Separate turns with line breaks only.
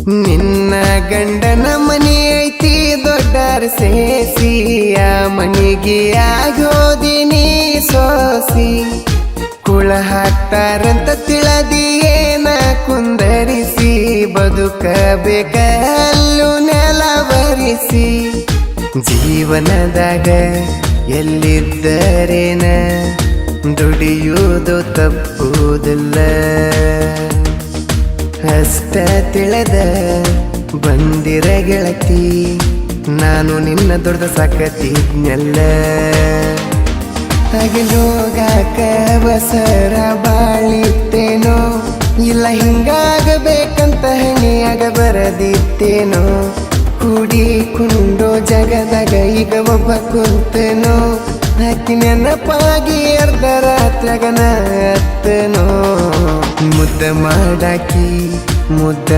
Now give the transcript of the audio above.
ನಿನ್ನ ಗಂಡನ ಮನಿ ಐತಿ ದೊಡ್ಡರ ಸೇಸಿಯ ಮನಿಗೆ ಆಗೋದಿನಿ ಸೋಸಿ ಕುಳ ಹಾಕ್ತಾರಂತ ತಿಳದಿಯೇನ ಕುಂದರಿಸಿ ಬದುಕಬೇಕಲ್ಲು ನೆಲವರಿಸಿ ಜೀವನದಾಗ ಎಲ್ಲಿದ್ದರೇನ ದುಡಿಯುವುದು ತಪ್ಪುವುದಿಲ್ಲ ಅಷ್ಟ ತಿಳಿದ ಬಂದಿರ ಗೆಳತಿ ನಾನು ನಿನ್ನ ದೊಡ್ಡ ಸಾಕತಿದ್ನೆಲ್ಲ ಹೋಗಾಕ ಬಸರ ಬಾಳಿತ್ತೇನೋ ಇಲ್ಲ ಹಿಂಗಾಗಬೇಕಂತ ಹಣಿಯಾಗ ಬರದಿತ್ತೇನೋ ಕೂಡಿಕೊಂಡು ಜಗದಾಗ ಈಗ ಒಬ್ಬ ಕುಂತೇನೋ ಹಾಕಿ ನೆನಪಾಗಿ ಅರ್ಧ ರಾತ್ರಿಯಾಗನ ಅತ್ತನೋ ಮುದ್ದ ಮಾಡಾಕಿ ಮುದ್ದ